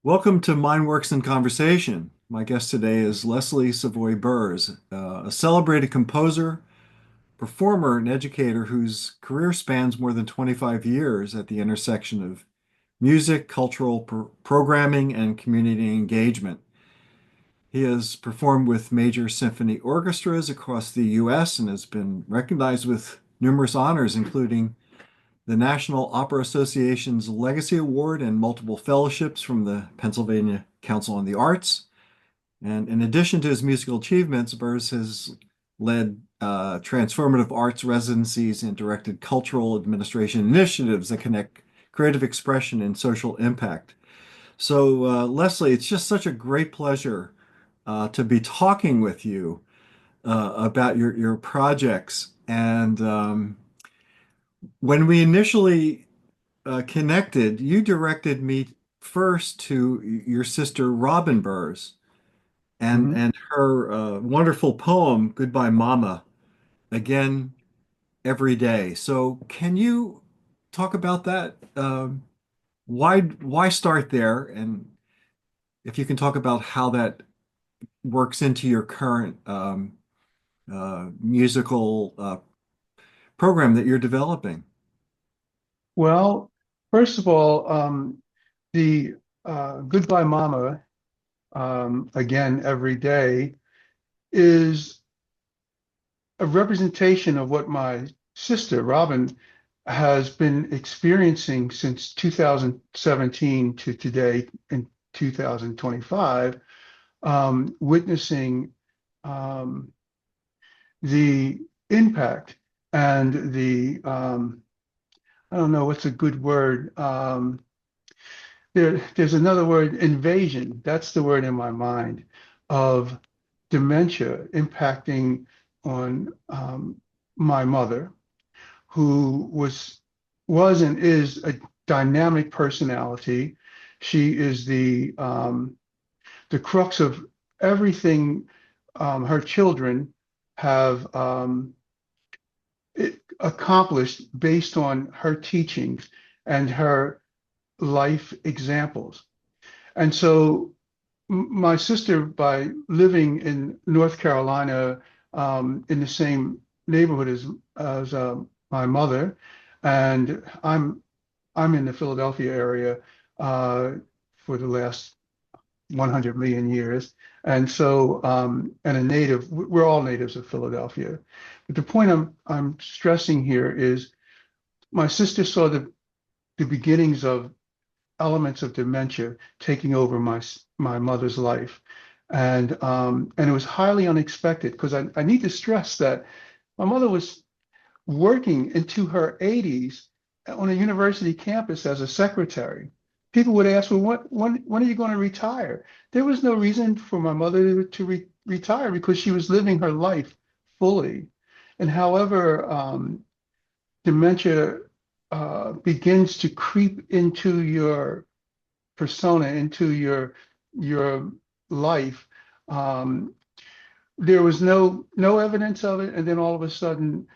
Welcome to Mindworks in Conversation. My guest today is Leslie Savoy Burrs, a celebrated composer, performer, and educator whose career spans more than 25 years at the intersection of music, cultural programming, and community engagement. He has performed with major symphony orchestras across the U.S. and has been recognized with numerous honors, including the National Opera Association's Legacy Award and multiple fellowships from the Pennsylvania Council on the Arts. And in addition to his musical achievements, Burrs has led transformative arts residencies and directed cultural administration initiatives that connect creative expression and social impact. So, Leslie, it's just such a great pleasure to be talking with you about your projects. And when we initially connected, you directed me first to your sister Robin Burrs and Mhm. and her wonderful poem "Goodbye, Mama." Again, every day. So, can you talk about that? Why start there? And if you can talk about how that works into your current musical program that you're developing. Well, first of all, the Goodbye Mama, again, every day, is a representation of what my sister, Robin, has been experiencing since 2017 to today in 2025, witnessing um, the impact and I don't know what's a good word. There's another word, invasion. That's the word in my mind of dementia impacting on my mother, who was and is a dynamic personality. She is the crux of everything her children have accomplished based on her teachings and her life examples. And so my sister, by living in North Carolina, in the same neighborhood as my mother, and I'm in the Philadelphia area for the last 100 million years, and so and a native. We're all natives of Philadelphia. But the point I'm stressing here is my sister saw the beginnings of elements of dementia taking over my mother's life, and it was highly unexpected because I need to stress that my mother was working into her 80s on a university campus as a secretary. People would ask, well, when are you going to retire? There was no reason for my mother to retire because she was living her life fully. And however, dementia begins to creep into your persona, into your life. Um, there was no evidence of it, and then all of a sudden,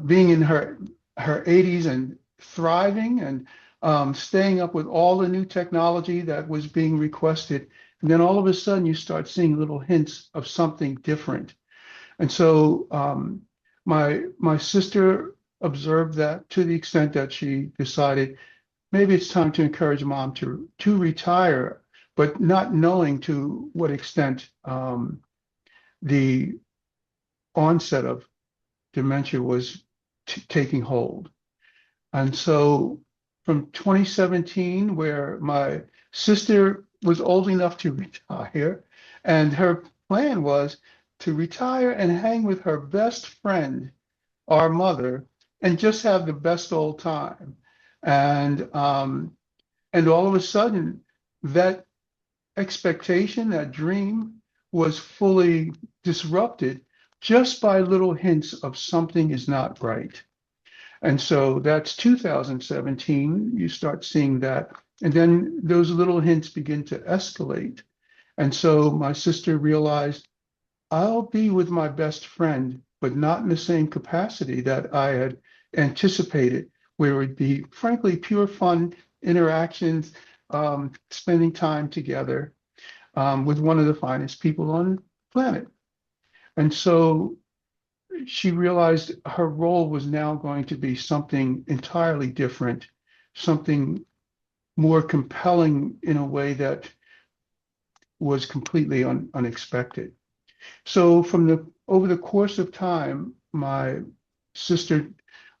being in her 80s and thriving and staying up with all the new technology that was being requested, and then all of a sudden you start seeing little hints of something different. And so my sister observed that to the extent that she decided maybe it's time to encourage mom to retire, but not knowing to what extent the onset of dementia was taking hold. And so from 2017, where my sister was old enough to retire, and her plan was to retire and hang with her best friend, our mother, and just have the best old time. And and all of a sudden, that expectation, that dream, was fully disrupted just by little hints of something is not right. And so that's 2017. You start seeing that. And then those little hints begin to escalate. And so my sister realized I'll be with my best friend, but not in the same capacity that I had anticipated, where it would be, frankly, pure fun interactions, spending time together with one of the finest people on the planet. And so she realized her role was now going to be something entirely different, something more compelling in a way that was completely unexpected. So from the over the course of time, my sister,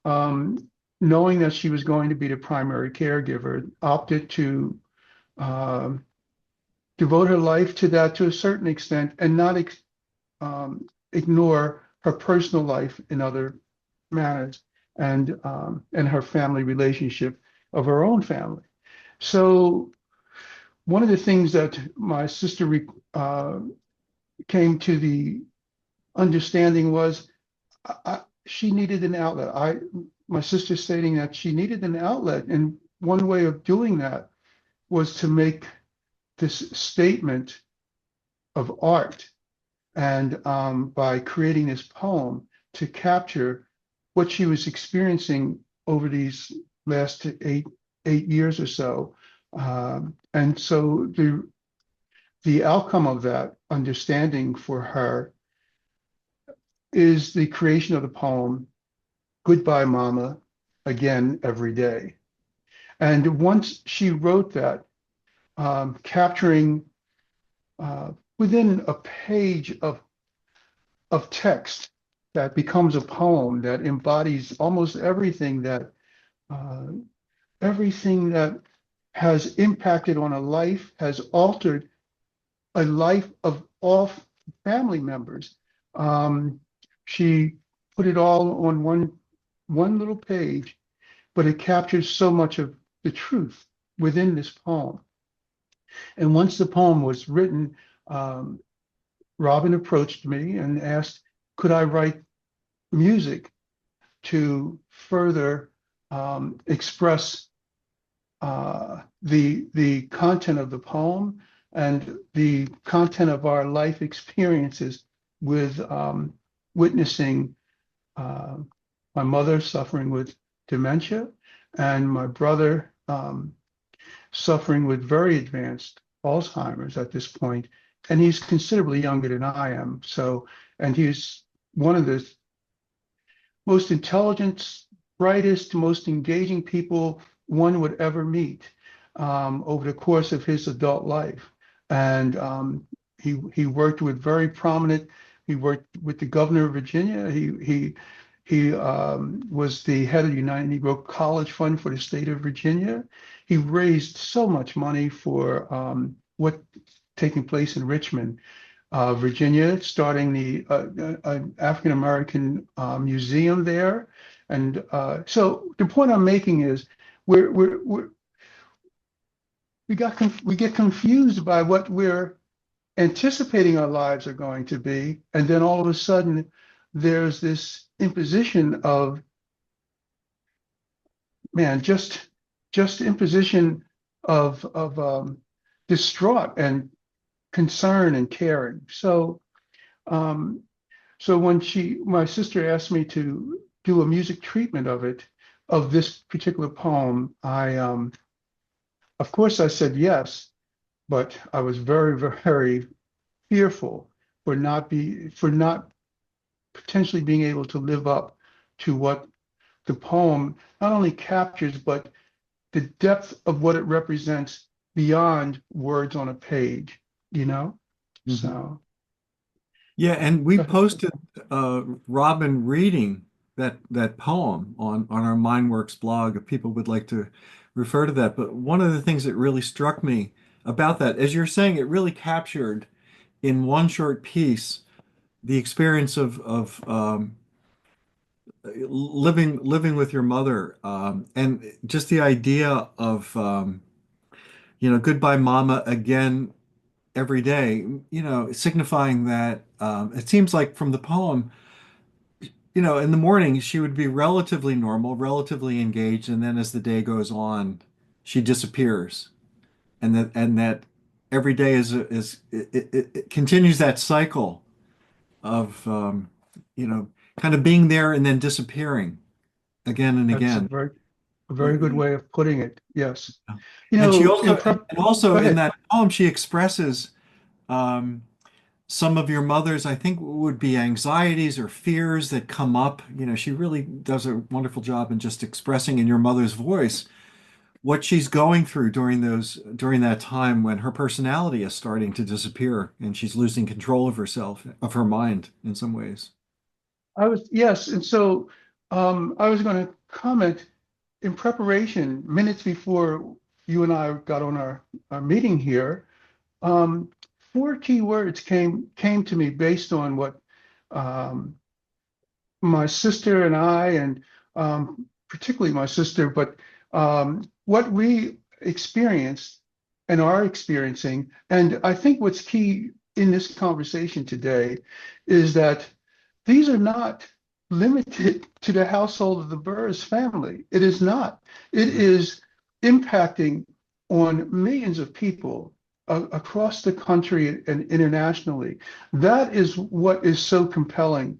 um, knowing that she was going to be the primary caregiver, opted to um, devote her life to that to a certain extent and not ignore her personal life in other manners and her family relationship of her own family. So one of the things that my sister came to the understanding was she needed an outlet. My sister stating that she needed an outlet, and one way of doing that was to make this statement of art, and by creating this poem to capture what she was experiencing over these last eight years or so. And so the outcome of that understanding for her is the creation of the poem Goodbye Mama, Again Every Day. And once she wrote that, capturing within a page of text that becomes a poem that embodies almost uh, everything that has impacted on a life, has altered a life of all family members. Um, she put it all on one little page, but it captures so much of the truth within this poem. And once the poem was written, um, Robin approached me and asked, could I write music to further express the content of the poem and the content of our life experiences with witnessing uh, my mother suffering with dementia and my brother suffering with very advanced Alzheimer's at this point, and he's considerably younger than I am. So, and he's one of the most intelligent, brightest, most engaging people one would ever meet over the course of his adult life. And he worked with very prominent. He worked with the governor of Virginia. He was the head of the United Negro College Fund for the state of Virginia. He raised so much money for what taking place in Richmond, Virginia, starting the African American museum there. And so the point I'm making is we're we get confused by what we're anticipating our lives are going to be, and then all of a sudden there's this imposition of man, just imposition of distraught and concern and caring. Um, so when my sister asked me to do a music treatment of it, of this particular poem, of course, I said yes, but I was very, very fearful for not potentially being able to live up to what the poem not only captures, but the depth of what it represents beyond words on a page, you know? Mhm. So, Yeah, and we posted Robin reading that poem on our Mindworks blog if people would like to refer to that. But one of the things that really struck me about that, as you're saying, it really captured in one short piece the experience of living with your mother, and just the idea of goodbye mama again every day, signifying that it seems like from the poem, in the morning she would be relatively normal, relatively engaged, and then as the day goes on, she disappears, and that every day it continues that cycle of you know kind of being there and then disappearing again and that's a again. very A very good way of putting it. Yes. You And she know, in also, prep, and also go in ahead. that poem, she expresses um, some of your mother's, I think, would be anxieties or fears that come up. She really does a wonderful job in just expressing in your mother's voice what she's going through during that time when her personality is starting to disappear and she's losing control of herself, of her mind in some ways. Yes. And so I was going to comment in preparation, minutes before you and I got on our meeting here. Um, Four key words came to me based on what um, my sister and I, and particularly my sister, but what we experienced and are experiencing. And I think what's key in this conversation today is that these are not limited to the household of the Burrs family. It is not. It is impacting on millions of people across the country and internationally. That is what is so compelling.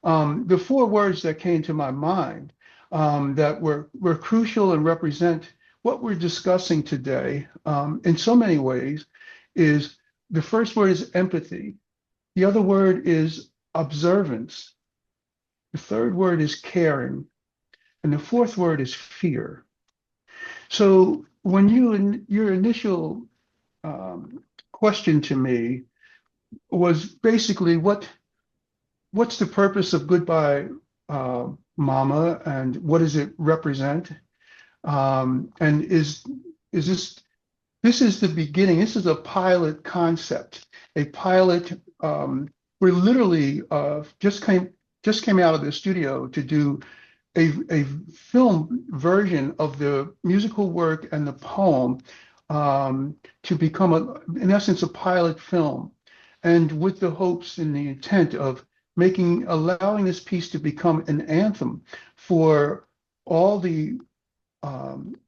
The four words that came to my mind that were crucial and represent what we're discussing today in so many ways is the first word is empathy. The other word is observance. The third word is caring. And the fourth word is fear. So when your initial um, question to me was basically what's the purpose of Goodbye Mama and what does it represent? And is this is the beginning. This is a pilot concept, a pilot. We literally just came out of the studio to do a film version of the musical work and the poem to become in essence, a pilot film, and with the hopes and the intent of allowing this piece to become an anthem for all the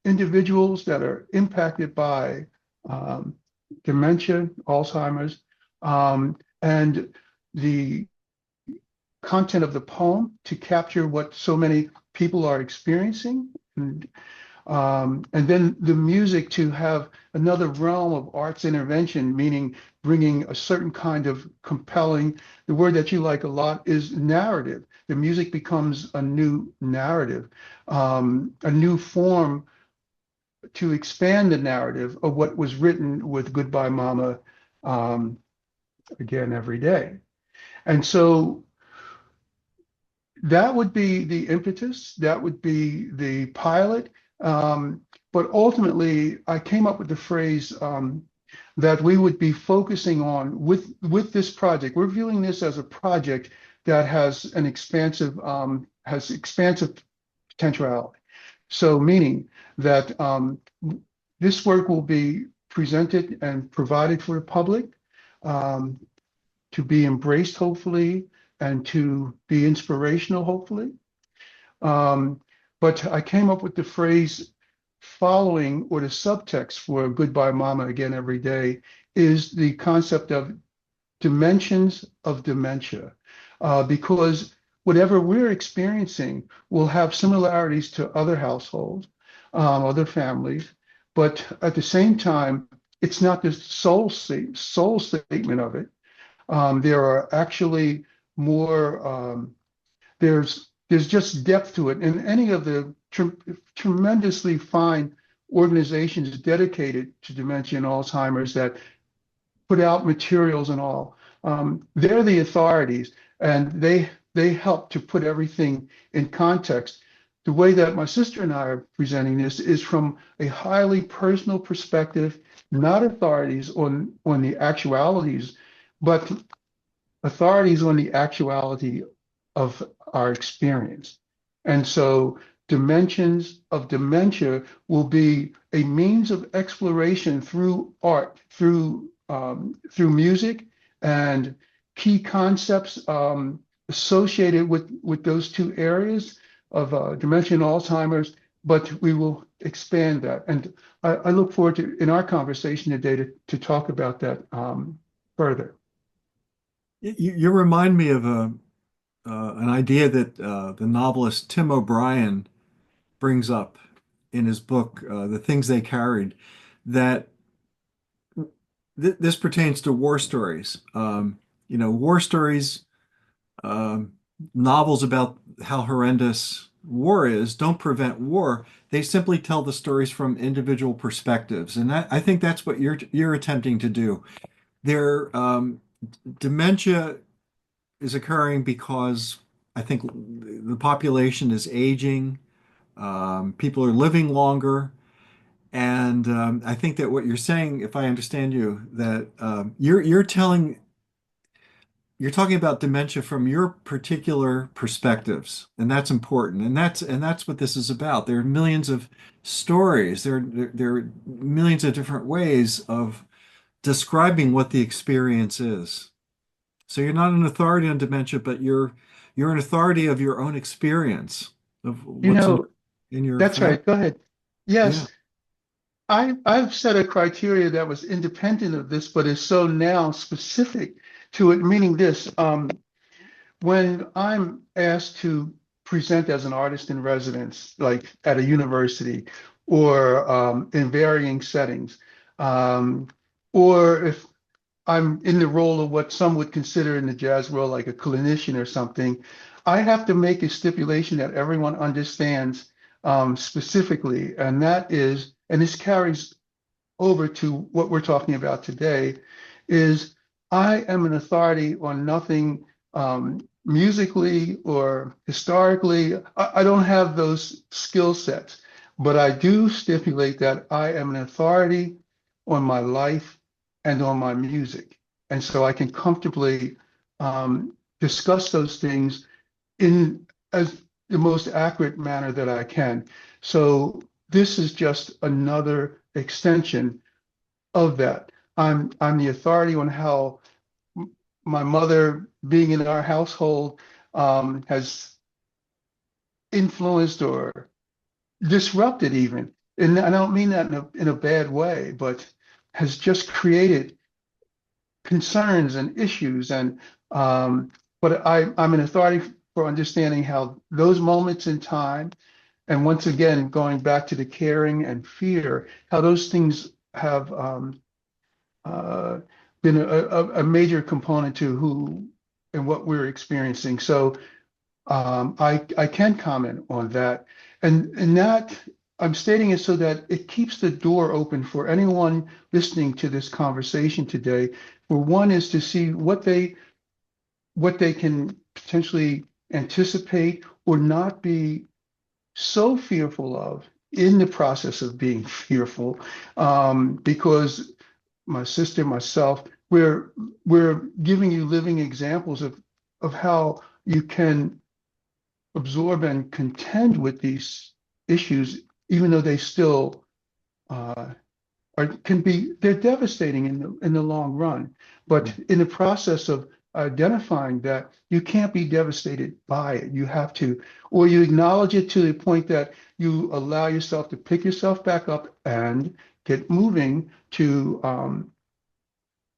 individuals that are impacted by um, dementia, Alzheimer's, and the content of the poem to capture what so many people are experiencing. And then the music to have another realm of arts intervention, meaning bringing a certain kind of compelling, the word that you like a lot is narrative. The music becomes a new narrative, a new form to expand the narrative of what was written with Goodbye Mama um, again every day. And so that would be the impetus, that would be the pilot. Um, but ultimately, I came up with the phrase that we would be focusing on with this project. We're viewing this as a project that has expansive potentiality. So meaning that this work will be presented and provided for the public um, to be embraced, hopefully, and to be inspirational, hopefully. Um, but I came up with the phrase following, or the subtext for Goodbye Mama Again Every Day is the concept of dimensions of dementia, because whatever we're experiencing will have similarities to other households, other families, but at the same time, it's not the sole statement of it. There are actually more. There's just depth to it, and any of the tremendously fine organizations dedicated to dementia and Alzheimer's that put out materials and all. They're the authorities, and they help to put everything in context. The way that my sister and I are presenting this is from a highly personal perspective, not authorities on the actualities, but authorities on the actuality of our experience. And so dimensions of dementia will be a means of exploration through art, through music and key concepts associated with those two areas of dementia and Alzheimer's, but we will expand that. And I look forward to, in our conversation today, to talk about that further. You remind me of an idea that the novelist Tim O'Brien brings up in his book, The Things They Carried, that this pertains to war stories. War stories, um, novels about how horrendous war is, don't prevent war. They simply tell the stories from individual perspectives, and I think that's what you're attempting to do. There, dementia is occurring because I think the population is aging. People are living longer. And I think that what you're saying, if I understand you, that you're talking about dementia from your particular perspectives, and that's important. And that's what this is about. There are millions of stories. There are millions of different ways of describing what the experience is. So you're not an authority on dementia, but you're an authority of your own experience of You what's know, in your that's family. right. Go ahead. Yeah. Yes, I've set a criteria that was independent of this, but is so now specific to it, meaning this. When I'm asked to present as an artist in residence, like at a university or in varying settings, um, or if I'm in the role of what some would consider in the jazz world like a clinician or something, I have to make a stipulation that everyone understands specifically, and that is, and this carries over to what we're talking about today, is I am an authority on nothing musically or historically. I don't have those skill sets, but I do stipulate that I am an authority on my life and on my music. And so I can comfortably discuss those things in as the most accurate manner that I can. So this is just another extension of that. I'm the authority on how my mother being in our household has influenced or disrupted even. And I don't mean that in a bad way, but has just created concerns and issues. And but I'm an authority for understanding how those moments in time, and once again, going back to the caring and fear, how those things have uh, been a major component to who and what we're experiencing. So I can comment on that, and that I'm stating it so that it keeps the door open for anyone listening to this conversation today. For one is to see what they can potentially anticipate or not be so fearful of in the process of being fearful, because my sister, myself, we're giving you living examples of how you can absorb and contend with these issues, even though they still uh, can be they're devastating in the long run. But in the process of identifying that, you can't be devastated by it. You have to, or you acknowledge it to the point that you allow yourself to pick yourself back up and get moving to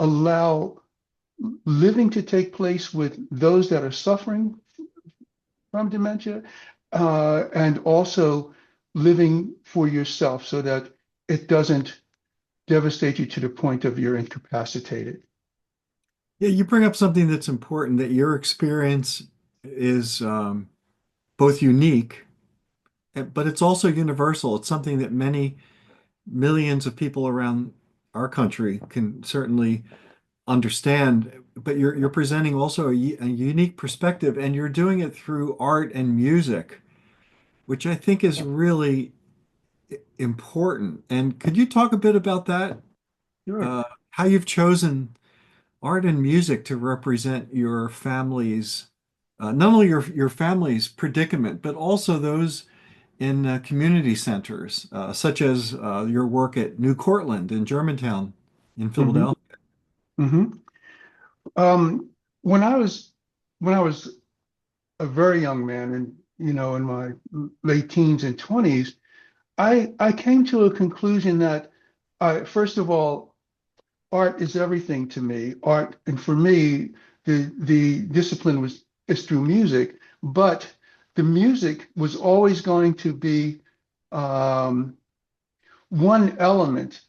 allow living to take place with those that are suffering from dementia, and also living for yourself so that it doesn't devastate you to the point of you're incapacitated. Yeah, you bring up something that's important, that your experience is both unique, but it's also universal. It's something that many millions of people around our country can certainly understand. But you're presenting also a unique perspective, and you're doing it through art and music, which I think is really important. And could you talk a bit about that? Sure. How you've chosen art and music to represent your family's, not only your family's predicament, but also those in community centers, such as your work at New Cortland in Germantown in hmm Philadelphia. hmm Um, when I was a very young man, and in my late teens and 20s, I came to a conclusion that first of all, art is everything to me. Art, and for me, the discipline is through music, but the music was always going to be um, one element,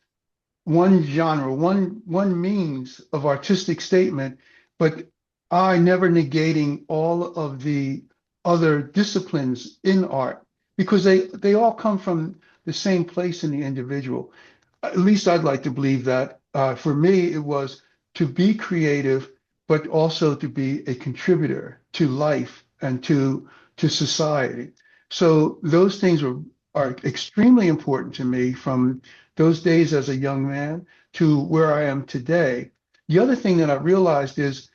one genre, one means of artistic statement, but I never negating all of the other disciplines in art because they all come from the same place in the individual. At least I'd like to believe that. For me, it was to be creative, but also to be a contributor to life and to society. So those things are extremely important to me from those days as a young man to where I am today. The other thing that I realized is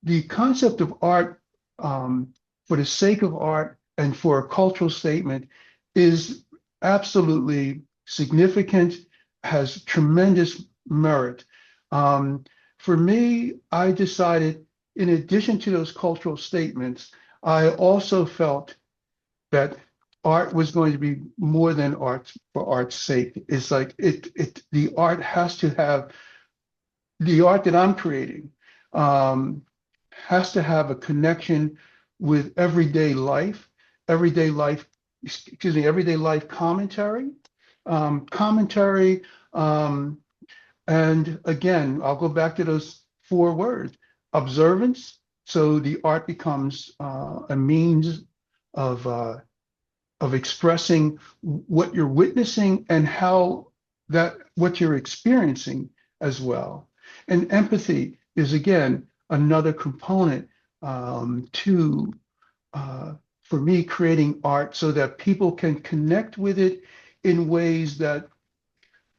the concept of art for the sake of art and for a cultural statement is absolutely significant, has tremendous merit. Um, for me, I decided, in addition to those cultural statements, I also felt that art was going to be more than art for art's sake. It's like the art has to have the art that I'm creating um, has to have a connection with everyday life, excuse me, everyday life commentary, um, and again, I'll go back to those four words: observance. So the art becomes a means of uh, of expressing what you're witnessing and how that what you're experiencing as well. And empathy is again another component to for me creating art so that people can connect with it in ways that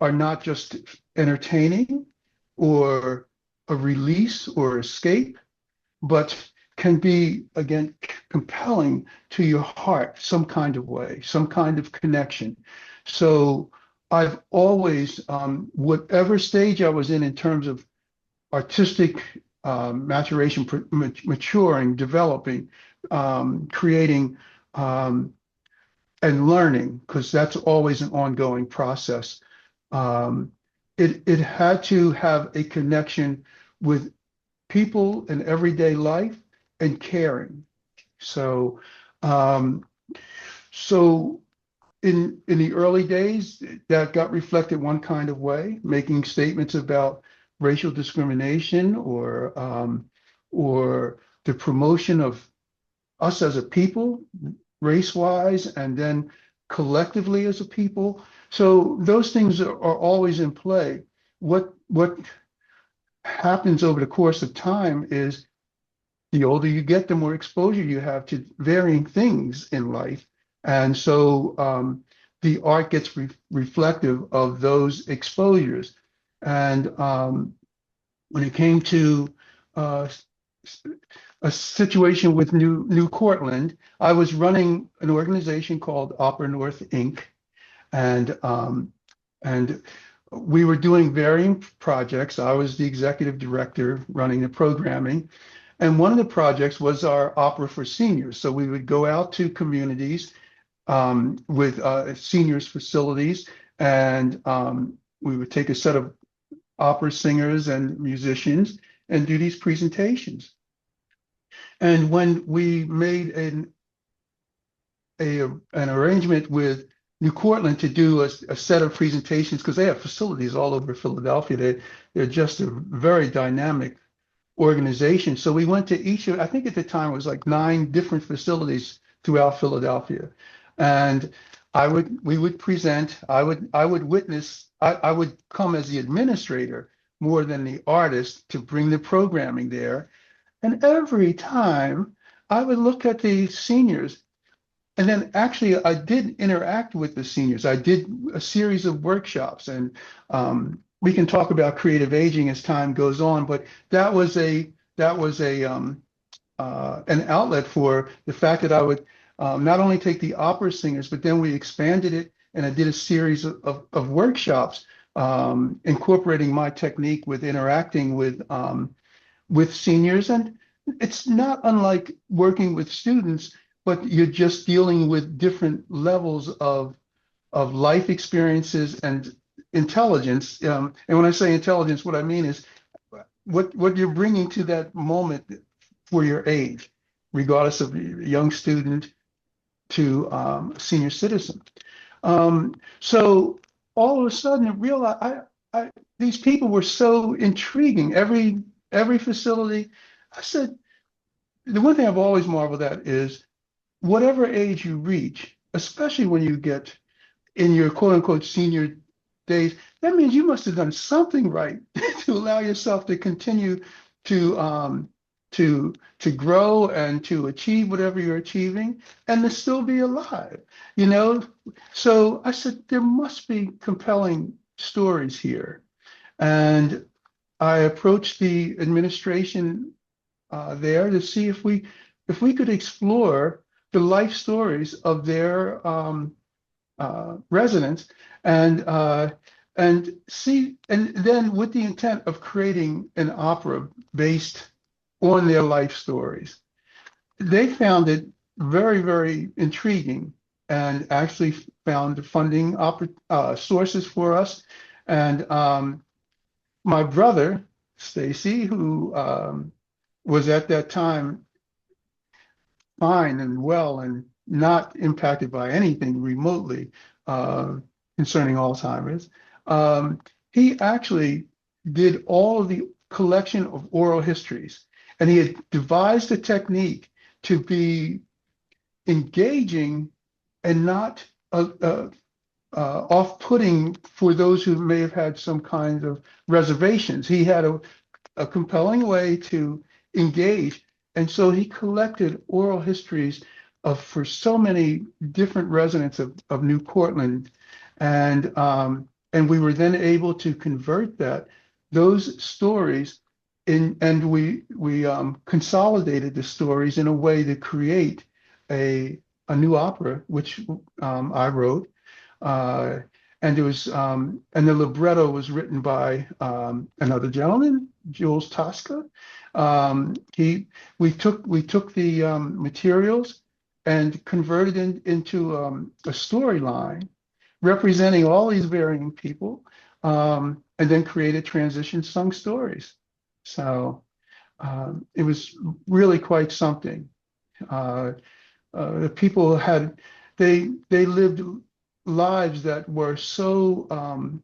are not just entertaining or a release or escape, but can be, again, compelling to your heart, some kind of way, some kind of connection. So I've always, whatever stage I was in terms of artistic maturation, maturing, developing, creating, um, and learning, because that's always an ongoing process. Um, it had to have a connection with people in everyday life and caring. So, um, so in the early days, that got reflected one kind of way, making statements about racial discrimination or the promotion of us as a people, race-wise, and then collectively as a people. So those things are always in play. What happens over the course of time is the older you get, the more exposure you have to varying things in life. And so the art gets reflective of those exposures. And when it came to uh, a situation with New Cortland, I was running an organization called Opera North Inc. And and we were doing varying projects. I was the executive director running the programming. And one of the projects was our opera for seniors. So we would go out to communities with seniors facilities, and we would take a set of opera singers and musicians and do these presentations. And when we made an arrangement with New Cortland to do a set of presentations, because they have facilities all over Philadelphia, they're just a very dynamic organization. So we went to each of, I think at the time it was like 9 different facilities throughout Philadelphia. And we would present, I would witness, I would come as the administrator more than the artist to bring the programming there. And every time I would look at the seniors, and then actually I did interact with the seniors. I did a series of workshops, and we can talk about creative aging as time goes on, but that was an outlet for the fact that I would not only take the opera singers, but then we expanded it, and I did a series of workshops incorporating my technique with interacting with seniors. And it's not unlike working with students, but you're just dealing with different levels of life experiences and intelligence. And when I say intelligence, what I mean is what you're bringing to that moment for your age, regardless of young student to senior citizen. So all of a sudden, I realized these people were so intriguing. Every facility, I said, the one thing I've always marveled at is whatever age you reach, especially when you get in your quote unquote senior days, that means you must have done something right to allow yourself to continue to to grow and to achieve whatever you're achieving and to still be alive, you know? So I said there must be compelling stories here. And I approached the administration there to see if we could explore the life stories of their residents and see, and then with the intent of creating an opera based on their life stories. They found it very intriguing and actually found funding sources for us. And my brother, Stacy, who was at that time fine and well and not impacted by anything remotely uh, concerning Alzheimer's. Um, he actually did all of the collection of oral histories, and he had devised a technique to be engaging and not off-putting for those who may have had some kind of reservations. He had a compelling way to engage. And so he collected oral histories of for so many different residents of New Portland. And we were then able to convert those stories and we consolidated the stories in a way to create a new opera, which I wrote. Uh, and it was and the libretto was written by another gentleman, Jules Tosca. He we took the materials and converted into a storyline representing all these varying people, and then created transition sung stories. So it was really quite something. Uh, the people had they lived lives that were so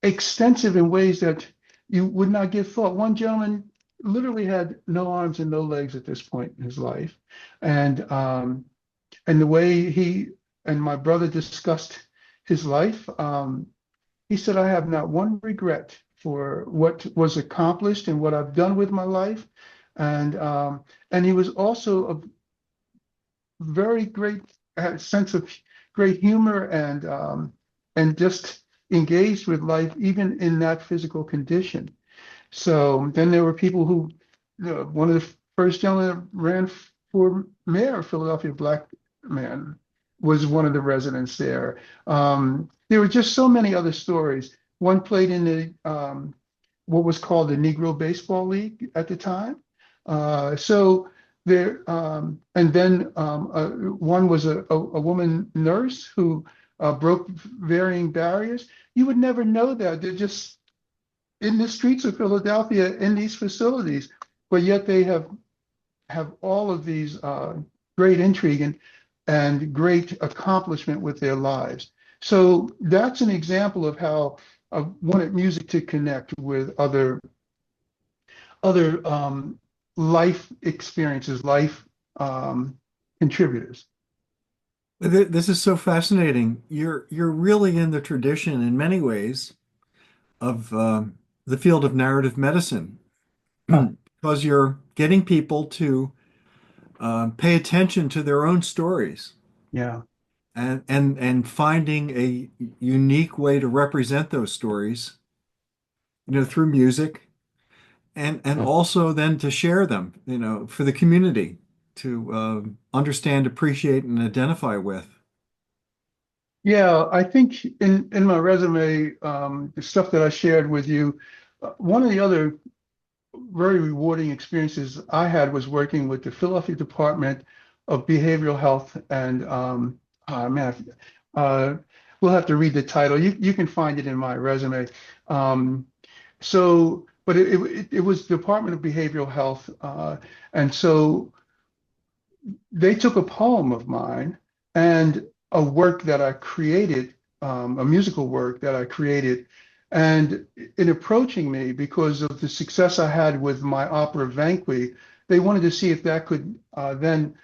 extensive in ways that you would not give thought. One gentleman literally had no arms and no legs at this point in his life, and the way he and my brother discussed his life, he said, "I have not one regret for what was accomplished and what I've done with my life," and he was also a very great sense of great humor and just engaged with life even in that physical condition. So then there were people who, one of the first gentlemen that ran for mayor of Philadelphia, black man, was one of the residents there. There were just so many other stories. One played in the what was called the Negro Baseball League at the time. So there, and then one was a woman nurse who broke varying barriers. You would never know that. They're just in the streets of Philadelphia in these facilities, but yet they have all of these great intrigue and great accomplishment with their lives. So that's an example of how I wanted music to connect with other life experiences, life contributors. This is so fascinating. You're really in the tradition in many ways of the field of narrative medicine because you're getting people to pay attention to their own stories Yeah. and finding a unique way to represent those stories, through music and also then to share them, for the community to understand, appreciate, and identify with. Yeah, I think in my resume, the stuff that I shared with you, one of the other very rewarding experiences I had was working with the Philadelphia Department of Behavioral Health, and man, uh, we'll have to read the title. You can find it in my resume. Um, but it was Department of Behavioral Health, and so they took a poem of mine and a work that I created, a musical work that I created. And in approaching me, because of the success I had with my opera Vanqui, they wanted to see if that could then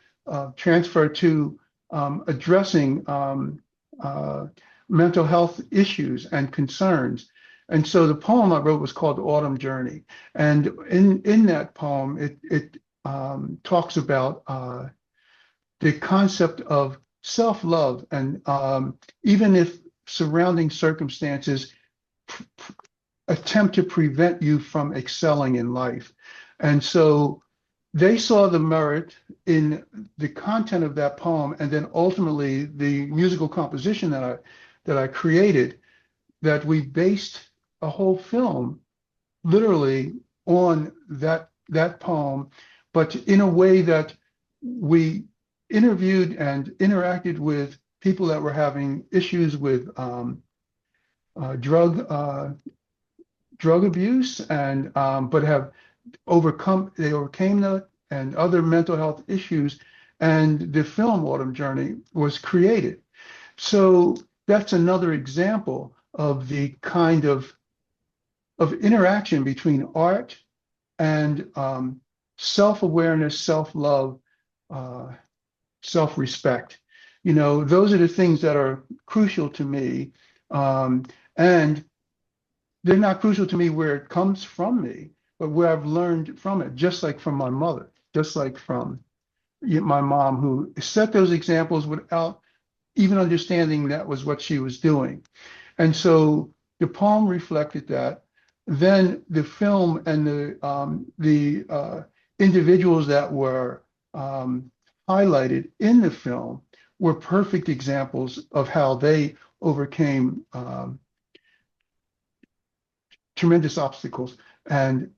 transfer to addressing uh, mental health issues and concerns. And so the poem I wrote was called Autumn Journey. And in that poem, it talks about the concept of self-love, and even if surrounding circumstances attempt to prevent you from excelling in life. And so they saw the merit in the content of that poem, and then ultimately the musical composition that I created, that we based a whole film literally on that poem, but in a way that we interviewed and interacted with people that were having issues with drug abuse, and but have overcame that and other mental health issues, and the film Autumn Journey was created. So that's another example of the kind of interaction between art and self-awareness, self-love, uh, self-respect. Those are the things that are crucial to me. And they're not crucial to me where it comes from me, but where I've learned from it, just like from my mother, just like from my mom, who set those examples without even understanding that was what she was doing. And so the poem reflected that. Then the film and the individuals that were highlighted in the film were perfect examples of how they overcame tremendous obstacles and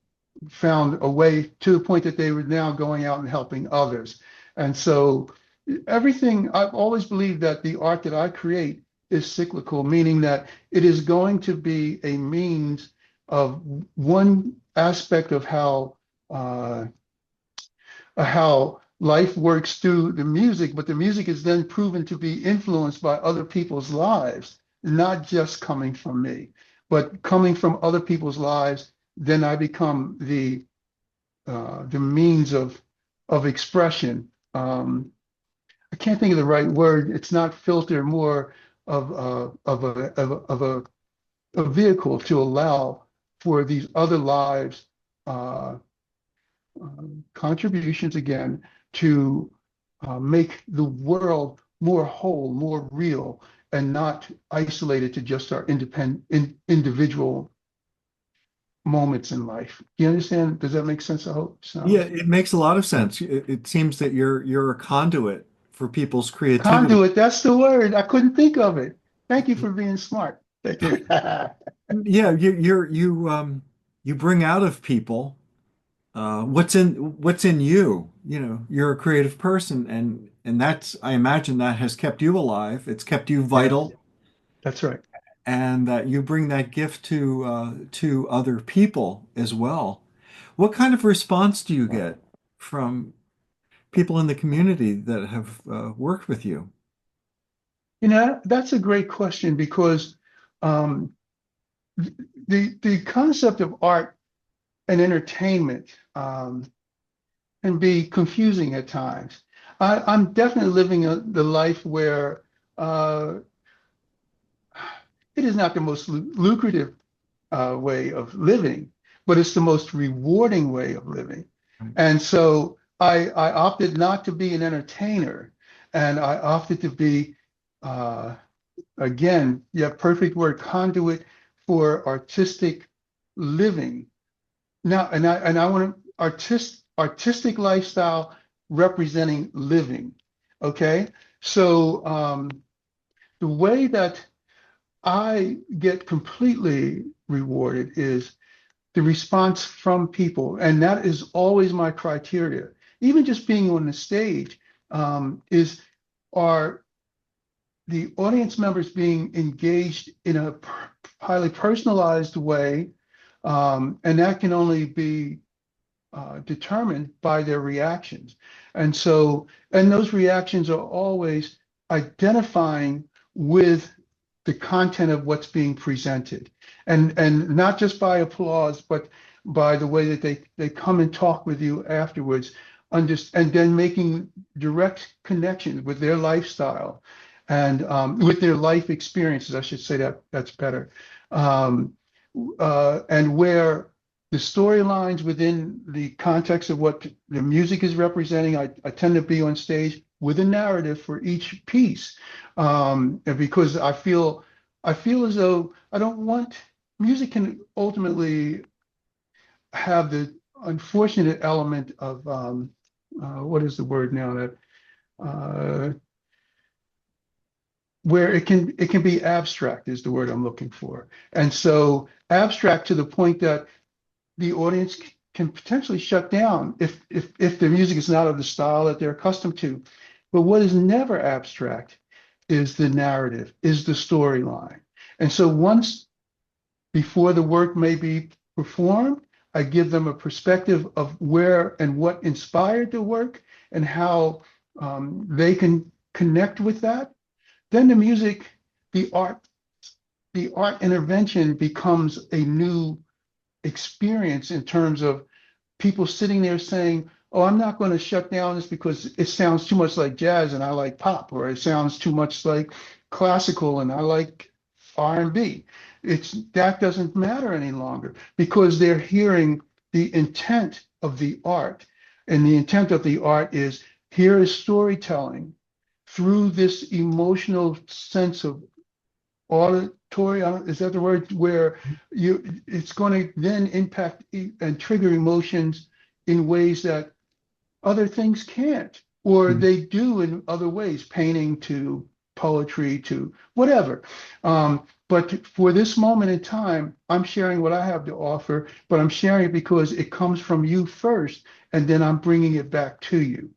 found a way to the point that they were now going out and helping others. And so everything, I've always believed that the art that I create is cyclical, meaning that it is going to be a means of one aspect of how life works through the music, but the music is then proven to be influenced by other people's lives, not just coming from me, but coming from other people's lives. Then I become the means of expression. I can't think of the right word. It's not filter, more of a vehicle to allow for these other lives, uh, contributions again, to make the world more whole, more real, and not isolated to just our individual moments in life. Do you understand? Does that make sense? I hope Yeah, so. it makes a lot of sense. It seems that you're a conduit for people's creativity. Conduit, that's the word. I couldn't think of it. Thank you for being smart. Thank you. Yeah, you bring out of people what's in you. You're a creative person, and that's, I imagine, that has kept you alive. It's kept you Yes, vital, that's right. and that you bring that gift to other people as well. What kind of response do you get from people in the community that have worked with you? That's a great question, because um, the concept of art and entertainment can be confusing at times. I'm definitely living the life where uh, it is not the most lucrative way of living, but it's the most rewarding way of living. And so I opted not to be an entertainer, and I opted to be, uh, again, yeah, perfect word, conduit for artistic living. Now, and I want to artistic lifestyle representing living. Okay, so the way that I get completely rewarded is the response from people, and that is always my criteria. Even just being on the stage, is are the audience members being engaged in a highly personalized way, and that can only be determined by their reactions. And those reactions are always identifying with the content of what's being presented, and not just by applause, but by the way that they come and talk with you afterwards, and then making direct connections with their lifestyle and with their life experiences. I should say that that's better. Um, and where the storylines within the context of what the music is representing, I tend to be on stage with a narrative for each piece, and because I feel as though I don't want music can ultimately have the unfortunate element of what is the word now that uh, where it can be abstract is the word I'm looking for, and so abstract to the point that the audience can potentially shut down if the music is not of the style that they're accustomed to. But what is never abstract is the narrative, is the storyline. And so once before the work may be performed, I give them a perspective of where and what inspired the work and how they can connect with that. Then the music, the art, the art intervention becomes a new experience in terms of people sitting there saying, "Oh, I'm not going to shut down this because it sounds too much like jazz and I like pop, or it sounds too much like classical and I like R&B." It's that doesn't matter any longer because they're hearing the intent of the art. And the intent of the art is here is storytelling through this emotional sense of auditory, is that the word, where it's going to then impact and trigger emotions in ways that other things can't, or Mm. they do in other ways, painting to poetry to whatever. But for this moment in time, I'm sharing what I have to offer, but I'm sharing it because it comes from you first, and then I'm bringing it back to you.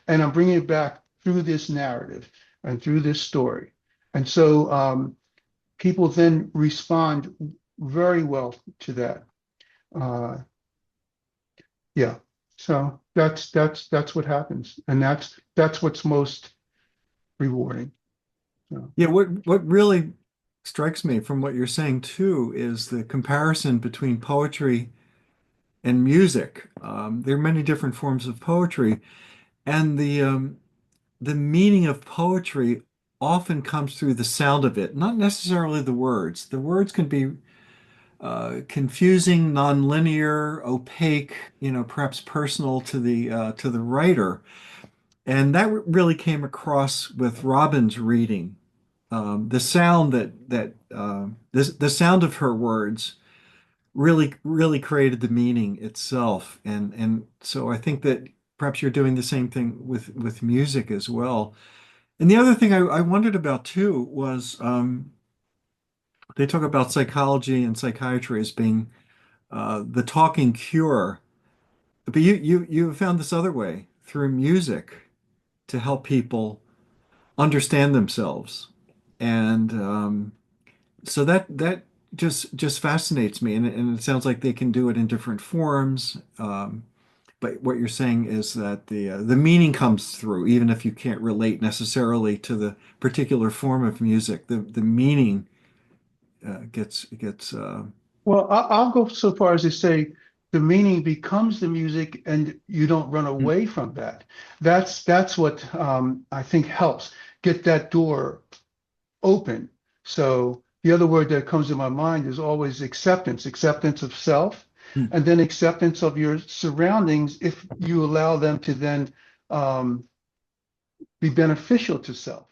And I'm bringing it back through this narrative and through this story. And so people then respond very well to that. Uh, yeah. So that's what happens, and that's what's most rewarding. So, Yeah, what really strikes me from what you're saying too is the comparison between poetry and music. There are many different forms of poetry, and the meaning of poetry often comes through the sound of it, not necessarily the words. The words can be confusing, nonlinear, opaque, perhaps personal to the writer. And that really came across with Robin's reading. The sound the sound of her words really created the meaning itself. And so I think that perhaps you're doing the same thing with music as well. And the other thing I wondered about too was they talk about psychology and psychiatry as being the talking cure, but you found this other way through music to help people understand themselves, and so that just fascinates me, and it sounds like they can do it in different forms. But what you're saying is that the meaning comes through, even if you can't relate necessarily to the particular form of music. The meaning gets well, I'll go so far as to say the meaning becomes the music, and you don't run away from that. That's what I think helps get that door open. So the other word that comes to my mind is always acceptance, acceptance of self, and then acceptance of your surroundings if you allow them to then um, be beneficial to self.